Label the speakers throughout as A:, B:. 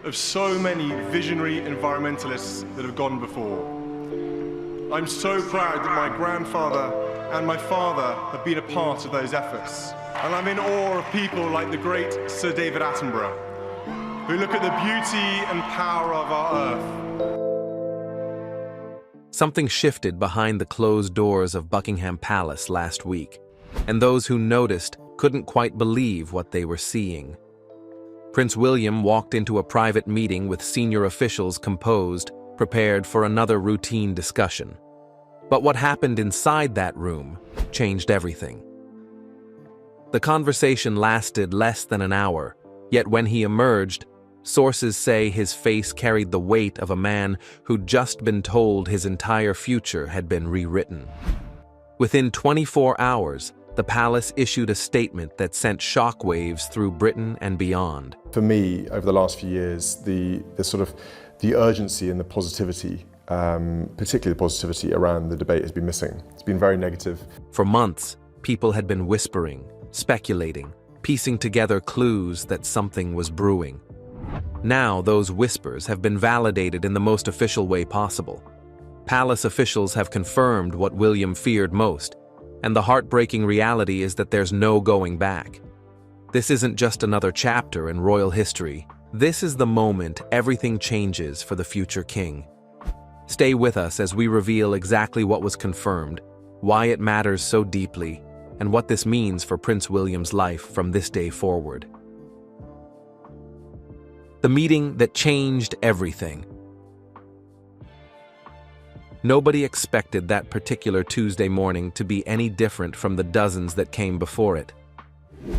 A: of so many visionary environmentalists that have gone before. I'm so proud that my grandfather and my father have been a part of those efforts. And I'm in awe of people like the great Sir David Attenborough, who look at the beauty and power of our Earth.
B: Something shifted behind the closed doors of Buckingham Palace last week, and those who noticed couldn't quite believe what they were seeing. Prince William walked into a private meeting with senior officials composed, prepared for another routine discussion. But what happened inside that room changed everything. The conversation lasted less than an hour, yet when he emerged, sources say his face carried the weight of a man who'd just been told his entire future had been rewritten. Within 24 hours, the palace issued a statement that sent shockwaves through Britain and beyond.
C: For me, over the last few years, the urgency and the positivity, particularly the positivity around the debate, has been missing. It's been very negative.
B: For months, people had been whispering, speculating, piecing together clues that something was brewing. Now those whispers have been validated in the most official way possible. Palace officials have confirmed what William feared most, and the heartbreaking reality is that there's no going back. This isn't just another chapter in royal history. This is the moment everything changes for the future king. Stay with us as we reveal exactly what was confirmed, why it matters so deeply, and what this means for Prince William's life from this day forward. The meeting that changed everything. Nobody expected that particular Tuesday morning to be any different from the dozens that came before it.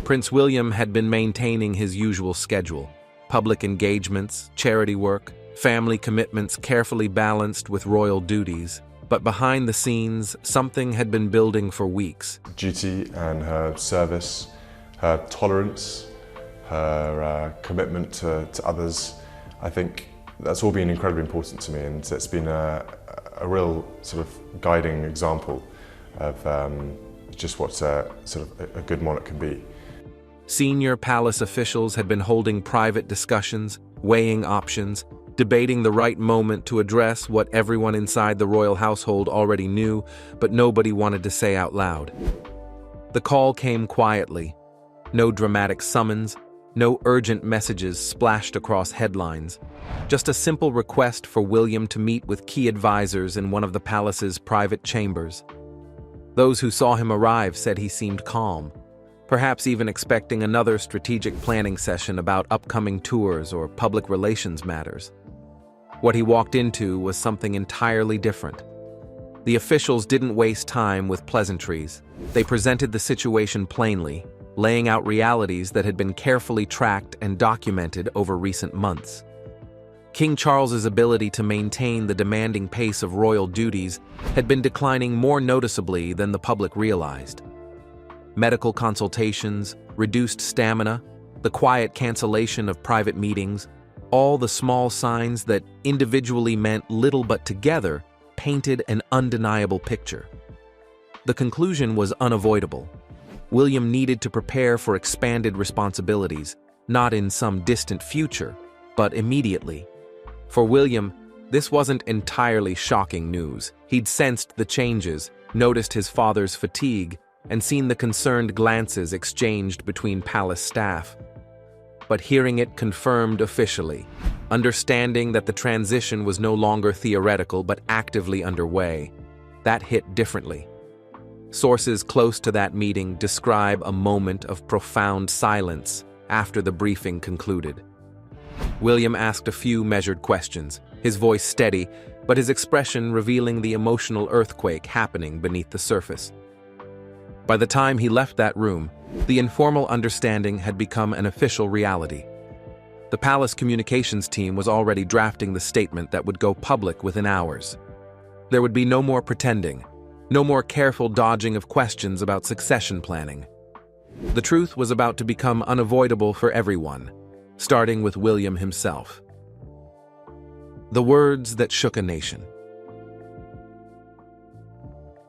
B: Prince William had been maintaining his usual schedule: public engagements, charity work, family commitments carefully balanced with royal duties. But behind the scenes, something had been building for weeks.
C: Duty and her service, her tolerance, her commitment to others, I think that's all been incredibly important to me, and it's been a real sort of guiding example of just what a good monarch can be.
B: Senior palace officials had been holding private discussions, weighing options, debating the right moment to address what everyone inside the royal household already knew, but nobody wanted to say out loud. The call came quietly. No dramatic summons, no urgent messages splashed across headlines. Just a simple request for William to meet with key advisors in one of the palace's private chambers. Those who saw him arrive said he seemed calm, perhaps even expecting another strategic planning session about upcoming tours or public relations matters. What he walked into was something entirely different. The officials didn't waste time with pleasantries. They presented the situation plainly, laying out realities that had been carefully tracked and documented over recent months. King Charles's ability to maintain the demanding pace of royal duties had been declining more noticeably than the public realized. Medical consultations, reduced stamina, the quiet cancellation of private meetings, all the small signs that individually meant little but together painted an undeniable picture. The conclusion was unavoidable. William needed to prepare for expanded responsibilities, not in some distant future, but immediately. For William, this wasn't entirely shocking news. He'd sensed the changes, noticed his father's fatigue, and seen the concerned glances exchanged between palace staff. But hearing it confirmed officially, understanding that the transition was no longer theoretical but actively underway, that hit differently. Sources close to that meeting describe a moment of profound silence after the briefing concluded. William asked a few measured questions, his voice steady, but his expression revealing the emotional earthquake happening beneath the surface. By the time he left that room, the informal understanding had become an official reality. The palace communications team was already drafting the statement that would go public within hours. There would be no more pretending, no more careful dodging of questions about succession planning. The truth was about to become unavoidable for everyone, starting with William himself. The words that shook a nation.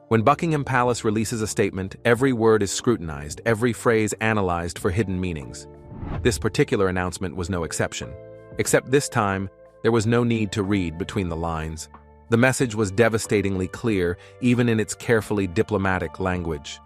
B: When Buckingham Palace releases a statement, every word is scrutinized, every phrase analyzed for hidden meanings. This particular announcement was no exception. Except this time, there was no need to read between the lines. The message was devastatingly clear, even in its carefully diplomatic language.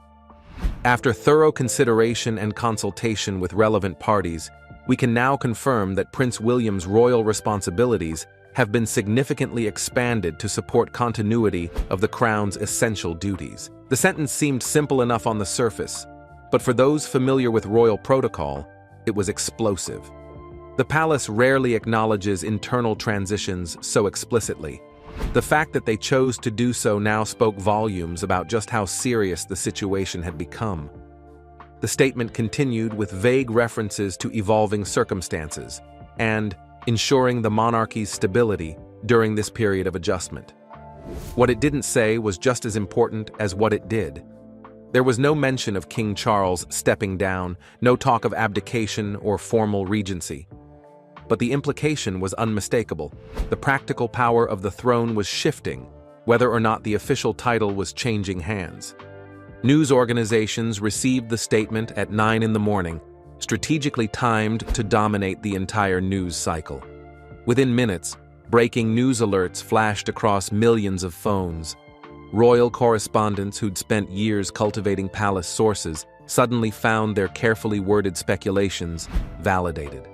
B: After thorough consideration and consultation with relevant parties, we can now confirm that Prince William's royal responsibilities have been significantly expanded to support continuity of the Crown's essential duties. The sentence seemed simple enough on the surface, but for those familiar with royal protocol, it was explosive. The palace rarely acknowledges internal transitions so explicitly. The fact that they chose to do so now spoke volumes about just how serious the situation had become. The statement continued with vague references to evolving circumstances and ensuring the monarchy's stability during this period of adjustment. What it didn't say was just as important as what it did. There was no mention of King Charles stepping down, no talk of abdication or formal regency. But the implication was unmistakable. The practical power of the throne was shifting, whether or not the official title was changing hands. News organizations received the statement at 9 in the morning, strategically timed to dominate the entire news cycle. Within minutes, breaking news alerts flashed across millions of phones. Royal correspondents who'd spent years cultivating palace sources suddenly found their carefully worded speculations validated.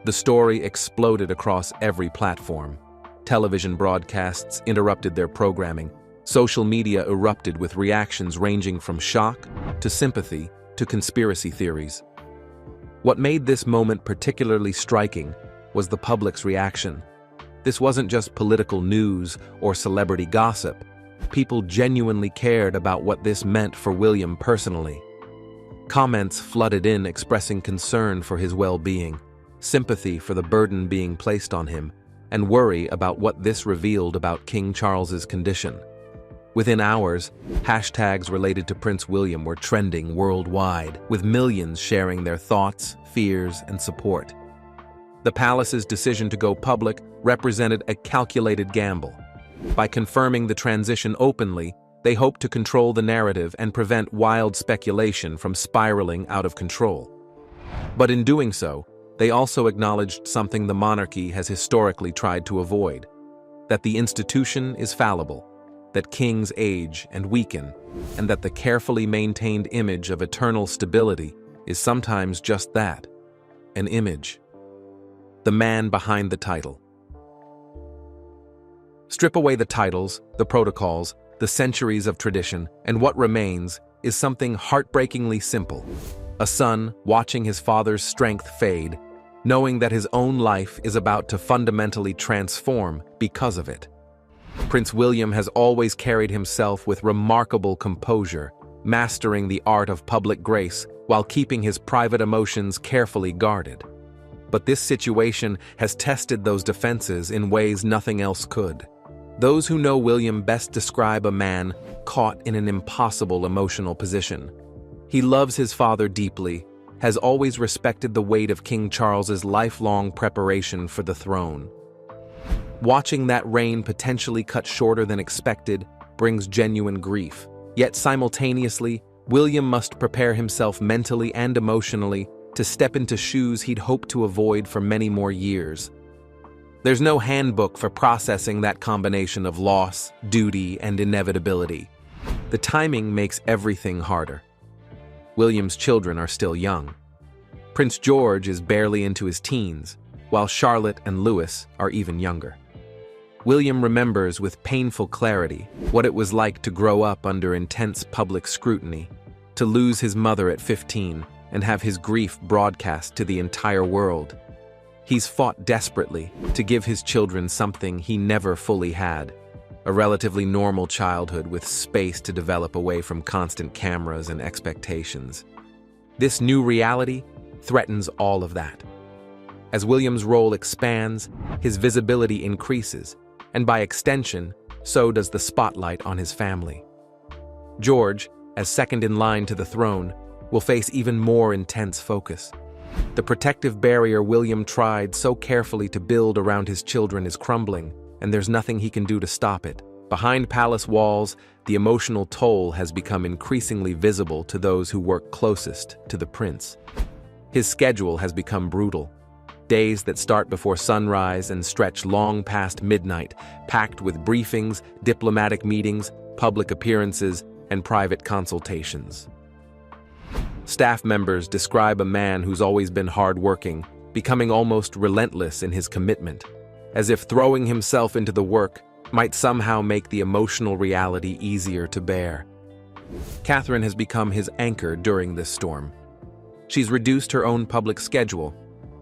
B: The story exploded across every platform. Television broadcasts interrupted their programming. Social media erupted with reactions ranging from shock to sympathy to conspiracy theories. What made this moment particularly striking was the public's reaction. This wasn't just political news or celebrity gossip. People genuinely cared about what this meant for William personally. Comments flooded in expressing concern for his well-being, sympathy for the burden being placed on him, and worry about what this revealed about King Charles's condition. Within hours, hashtags related to Prince William were trending worldwide, with millions sharing their thoughts, fears, and support. The palace's decision to go public represented a calculated gamble. By confirming the transition openly, they hoped to control the narrative and prevent wild speculation from spiraling out of control. But in doing so, they also acknowledged something the monarchy has historically tried to avoid: that the institution is fallible, that kings age and weaken, and that the carefully maintained image of eternal stability is sometimes just that, an image. The man behind the title. Strip away the titles, the protocols, the centuries of tradition, and what remains is something heartbreakingly simple. A son watching his father's strength fade, knowing that his own life is about to fundamentally transform because of it. Prince William has always carried himself with remarkable composure, mastering the art of public grace while keeping his private emotions carefully guarded. But this situation has tested those defenses in ways nothing else could. Those who know William best describe a man caught in an impossible emotional position. He loves his father deeply, has always respected the weight of King Charles's lifelong preparation for the throne. Watching that reign potentially cut shorter than expected brings genuine grief. Yet simultaneously, William must prepare himself mentally and emotionally to step into shoes he'd hoped to avoid for many more years. There's no handbook for processing that combination of loss, duty, and inevitability. The timing makes everything harder. William's children are still young. Prince George is barely into his teens, while Charlotte and Louis are even younger. William remembers with painful clarity what it was like to grow up under intense public scrutiny, to lose his mother at 15 and have his grief broadcast to the entire world. He's fought desperately to give his children something he never fully had: a relatively normal childhood with space to develop away from constant cameras and expectations. This new reality threatens all of that. As William's role expands, his visibility increases, and by extension, so does the spotlight on his family. George, as second in line to the throne, will face even more intense focus. The protective barrier William tried so carefully to build around his children is crumbling, and there's nothing he can do to stop it. Behind palace walls, the emotional toll has become increasingly visible to those who work closest to the prince. His schedule has become brutal. Days that start before sunrise and stretch long past midnight, packed with briefings, diplomatic meetings, public appearances, and private consultations. Staff members describe a man who's always been hardworking, becoming almost relentless in his commitment, as if throwing himself into the work might somehow make the emotional reality easier to bear. Catherine has become his anchor during this storm. She's reduced her own public schedule,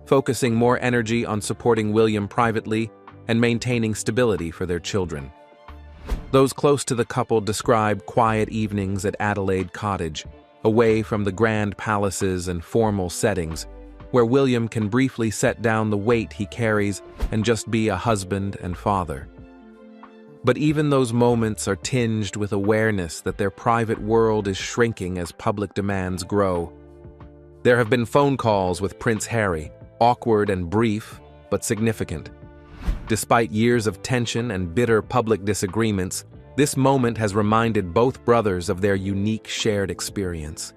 B: focusing more energy on supporting William privately and maintaining stability for their children. Those close to the couple describe quiet evenings at Adelaide Cottage, away from the grand palaces and formal settings, where William can briefly set down the weight he carries and just be a husband and father. But even those moments are tinged with awareness that their private world is shrinking as public demands grow. There have been phone calls with Prince Harry, awkward and brief, but significant. Despite years of tension and bitter public disagreements, this moment has reminded both brothers of their unique shared experience.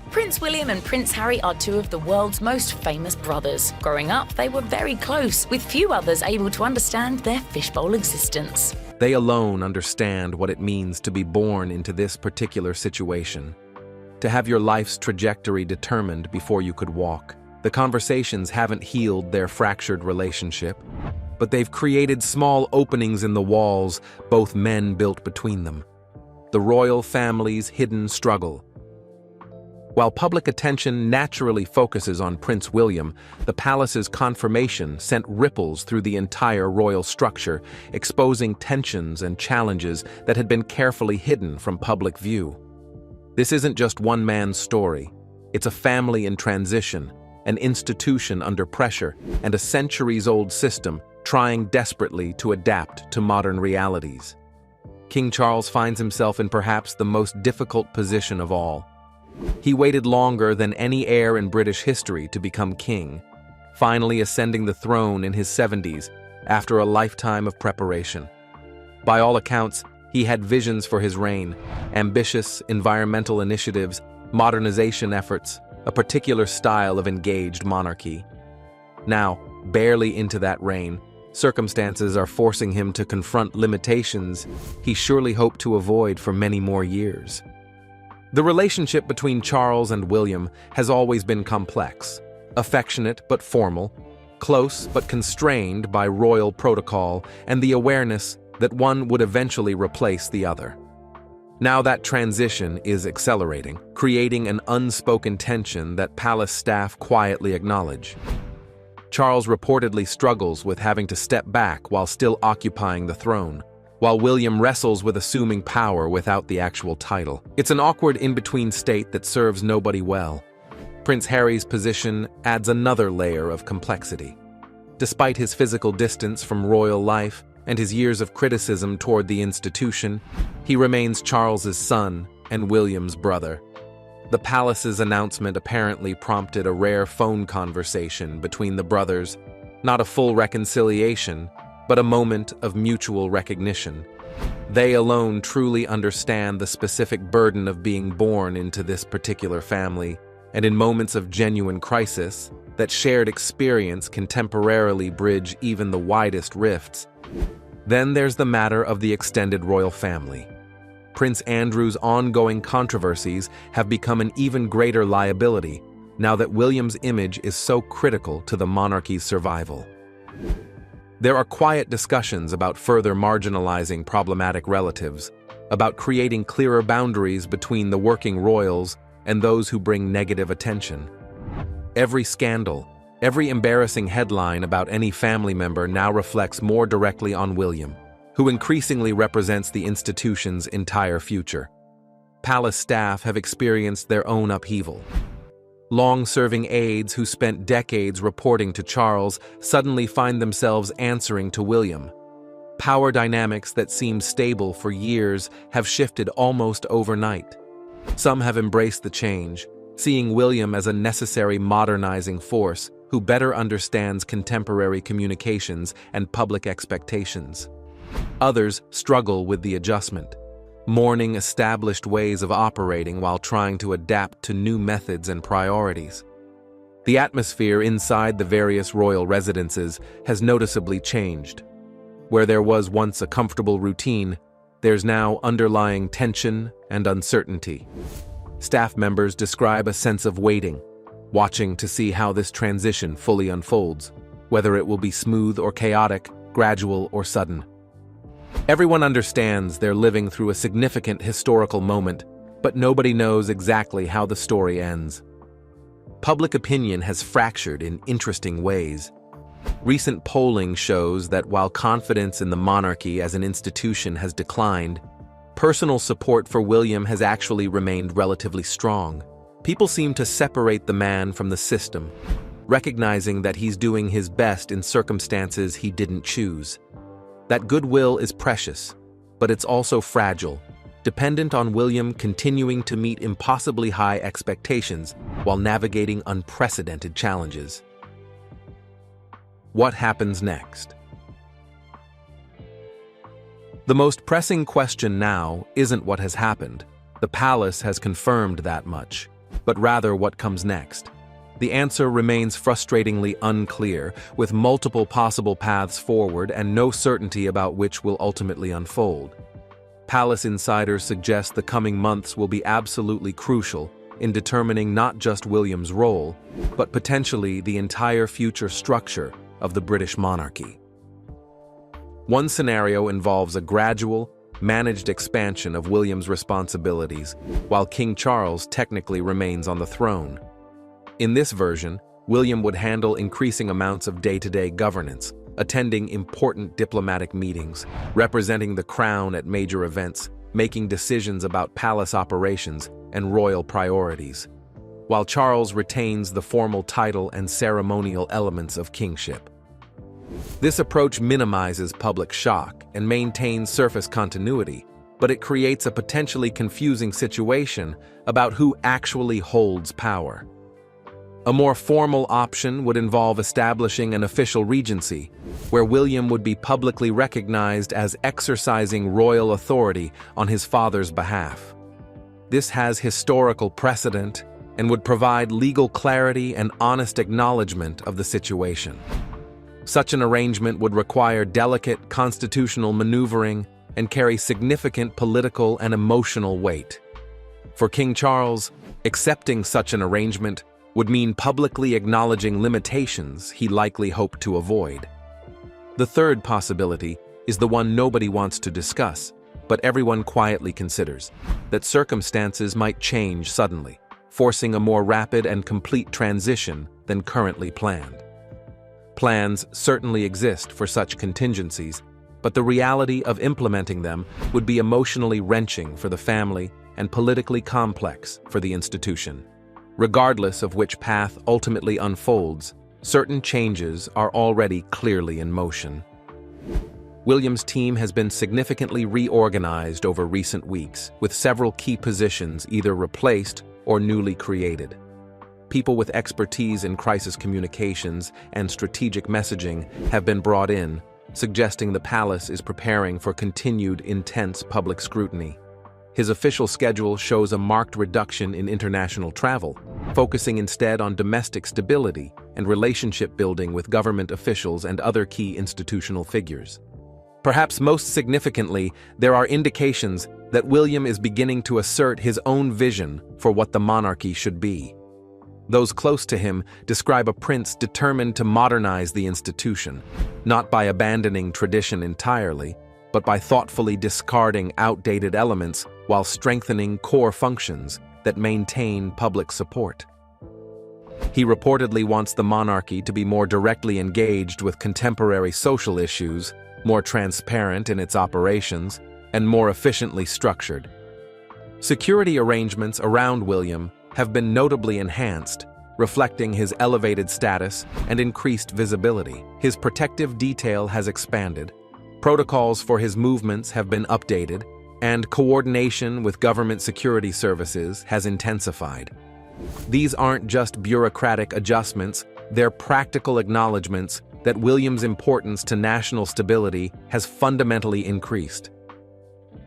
D: Prince William and Prince Harry are two of the world's most famous brothers. Growing up, they were very close, with few others able to understand their fishbowl existence.
B: They alone understand what it means to be born into this particular situation. To have your life's trajectory determined before you could walk. The conversations haven't healed their fractured relationship, but they've created small openings in the walls both men built between them. The royal family's hidden struggle. While public attention naturally focuses on Prince William, the palace's confirmation sent ripples through the entire royal structure, exposing tensions and challenges that had been carefully hidden from public view. This isn't just one man's story. It's a family in transition, an institution under pressure, and a centuries-old system trying desperately to adapt to modern realities. King Charles finds himself in perhaps the most difficult position of all. He waited longer than any heir in British history to become king, finally ascending the throne in his 70s after a lifetime of preparation. By all accounts, he had visions for his reign, ambitious environmental initiatives, modernization efforts, a particular style of engaged monarchy. Now, barely into that reign, circumstances are forcing him to confront limitations he surely hoped to avoid for many more years. The relationship between Charles and William has always been complex, affectionate but formal, close but constrained by royal protocol and the awareness that one would eventually replace the other. Now that transition is accelerating, creating an unspoken tension that palace staff quietly acknowledge. Charles reportedly struggles with having to step back while still occupying the throne, while William wrestles with assuming power without the actual title. It's an awkward in-between state that serves nobody well. Prince Harry's position adds another layer of complexity. Despite his physical distance from royal life and his years of criticism toward the institution, he remains Charles's son and William's brother. The palace's announcement apparently prompted a rare phone conversation between the brothers, not a full reconciliation, but a moment of mutual recognition. They alone truly understand the specific burden of being born into this particular family, and in moments of genuine crisis, that shared experience can temporarily bridge even the widest rifts. Then there's the matter of the extended royal family. Prince Andrew's ongoing controversies have become an even greater liability now that William's image is so critical to the monarchy's survival. There are quiet discussions about further marginalizing problematic relatives, about creating clearer boundaries between the working royals and those who bring negative attention. Every scandal, every embarrassing headline about any family member now reflects more directly on William, who increasingly represents the institution's entire future. Palace staff have experienced their own upheaval. Long-serving aides who spent decades reporting to Charles suddenly find themselves answering to William. Power dynamics that seemed stable for years have shifted almost overnight. Some have embraced the change, seeing William as a necessary modernizing force who better understands contemporary communications and public expectations. Others struggle with the adjustment, mourning established ways of operating while trying to adapt to new methods and priorities. The atmosphere inside the various royal residences has noticeably changed. Where there was once a comfortable routine, there's now underlying tension and uncertainty. Staff members describe a sense of waiting, watching to see how this transition fully unfolds, whether it will be smooth or chaotic, gradual or sudden. Everyone understands they're living through a significant historical moment, but nobody knows exactly how the story ends. Public opinion has fractured in interesting ways. Recent polling shows that while confidence in the monarchy as an institution has declined, personal support for William has actually remained relatively strong. People seem to separate the man from the system, recognizing that he's doing his best in circumstances he didn't choose. That goodwill is precious, but it's also fragile, dependent on William continuing to meet impossibly high expectations while navigating unprecedented challenges. What happens next? The most pressing question now isn't what has happened. The palace has confirmed that much, but rather what comes next. The answer remains frustratingly unclear, with multiple possible paths forward and no certainty about which will ultimately unfold. Palace insiders suggest the coming months will be absolutely crucial in determining not just William's role, but potentially the entire future structure of the British monarchy. One scenario involves a gradual, managed expansion of William's responsibilities, while King Charles technically remains on the throne. In this version, William would handle increasing amounts of day-to-day governance, attending important diplomatic meetings, representing the crown at major events, making decisions about palace operations and royal priorities, while Charles retains the formal title and ceremonial elements of kingship. This approach minimizes public shock and maintains surface continuity, but it creates a potentially confusing situation about who actually holds power. A more formal option would involve establishing an official regency, where William would be publicly recognized as exercising royal authority on his father's behalf. This has historical precedent and would provide legal clarity and honest acknowledgement of the situation. Such an arrangement would require delicate constitutional maneuvering and carry significant political and emotional weight. For King Charles, accepting such an arrangement would mean publicly acknowledging limitations he likely hoped to avoid. The third possibility is the one nobody wants to discuss, but everyone quietly considers: that circumstances might change suddenly, forcing a more rapid and complete transition than currently planned. Plans certainly exist for such contingencies, but the reality of implementing them would be emotionally wrenching for the family and politically complex for the institution. Regardless of which path ultimately unfolds, certain changes are already clearly in motion. William's team has been significantly reorganized over recent weeks, with several key positions either replaced or newly created. People with expertise in crisis communications and strategic messaging have been brought in, suggesting the palace is preparing for continued intense public scrutiny. His official schedule shows a marked reduction in international travel, focusing instead on domestic stability and relationship building with government officials and other key institutional figures. Perhaps most significantly, there are indications that William is beginning to assert his own vision for what the monarchy should be. Those close to him describe a prince determined to modernize the institution, not by abandoning tradition entirely, but by thoughtfully discarding outdated elements while strengthening core functions that maintain public support. He reportedly wants the monarchy to be more directly engaged with contemporary social issues, more transparent in its operations, and more efficiently structured. Security arrangements around William have been notably enhanced, reflecting his elevated status and increased visibility. His protective detail has expanded, protocols for his movements have been updated, and coordination with government security services has intensified. These aren't just bureaucratic adjustments, they're practical acknowledgments that William's importance to national stability has fundamentally increased.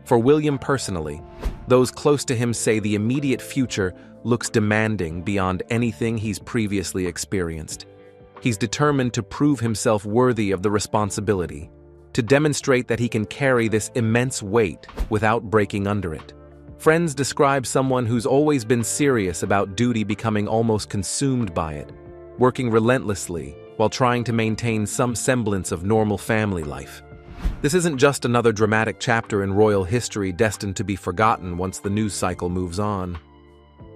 B: For William personally, those close to him say the immediate future looks demanding beyond anything he's previously experienced. He's determined to prove himself worthy of the responsibility, to demonstrate that he can carry this immense weight without breaking under it. Friends describe someone who's always been serious about duty becoming almost consumed by it, working relentlessly while trying to maintain some semblance of normal family life. This isn't just another dramatic chapter in royal history destined to be forgotten once the news cycle moves on.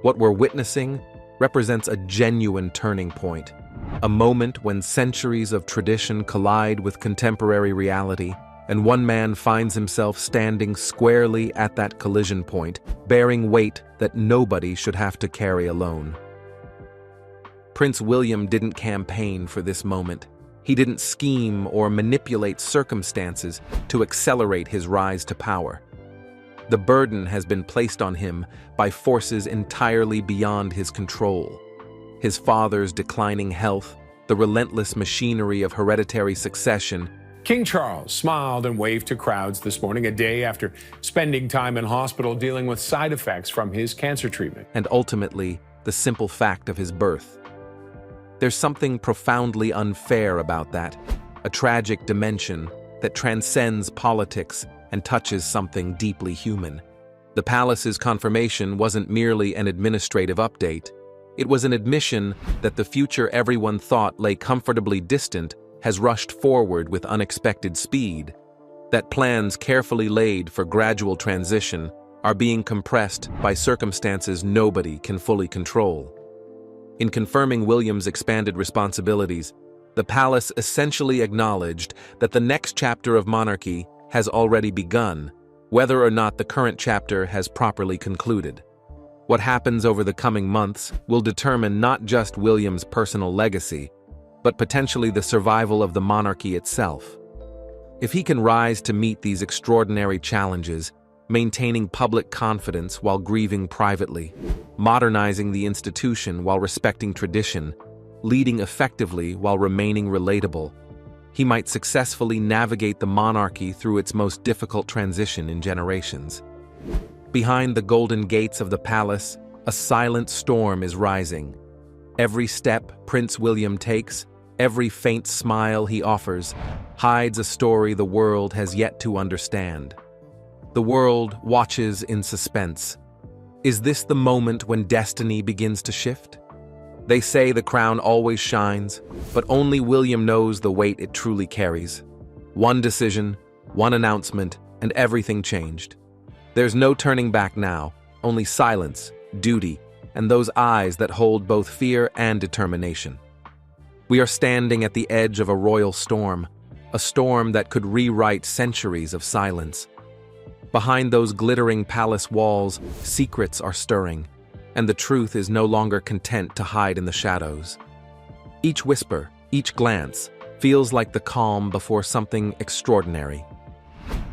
B: What we're witnessing represents a genuine turning point, a moment when centuries of tradition collide with contemporary reality, and one man finds himself standing squarely at that collision point, bearing weight that nobody should have to carry alone. Prince William didn't campaign for this moment. He didn't scheme or manipulate circumstances to accelerate his rise to power. The burden has been placed on him by forces entirely beyond his control. His father's declining health, the relentless machinery of hereditary succession.
E: King Charles smiled and waved to crowds this morning, a day after spending time in hospital dealing with side effects from his cancer treatment.
B: And ultimately, the simple fact of his birth. There's something profoundly unfair about that, a tragic dimension that transcends politics and touches something deeply human. The palace's confirmation wasn't merely an administrative update. It was an admission that the future everyone thought lay comfortably distant has rushed forward with unexpected speed, that plans carefully laid for gradual transition are being compressed by circumstances nobody can fully control. In confirming William's expanded responsibilities, the palace essentially acknowledged that the next chapter of monarchy has already begun, whether or not the current chapter has properly concluded. What happens over the coming months will determine not just William's personal legacy, but potentially the survival of the monarchy itself. If he can rise to meet these extraordinary challenges, maintaining public confidence while grieving privately, modernizing the institution while respecting tradition, leading effectively while remaining relatable, he might successfully navigate the monarchy through its most difficult transition in generations. Behind the golden gates of the palace, a silent storm is rising. Every step Prince William takes, every faint smile he offers, hides a story the world has yet to understand. The world watches in suspense. Is this the moment when destiny begins to shift? They say the crown always shines, but only William knows the weight it truly carries. One decision, one announcement, and everything changed. There's no turning back now, only silence, duty, and those eyes that hold both fear and determination. We are standing at the edge of a royal storm, a storm that could rewrite centuries of silence. Behind those glittering palace walls, secrets are stirring, and the truth is no longer content to hide in the shadows. Each whisper, each glance, feels like the calm before something extraordinary.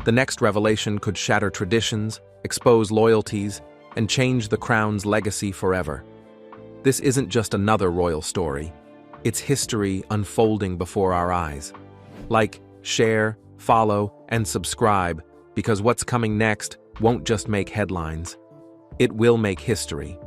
B: The next revelation could shatter traditions, expose loyalties, and change the crown's legacy forever. This isn't just another royal story. It's history unfolding before our eyes. Like, share, follow, and subscribe, because what's coming next won't just make headlines. It will make history.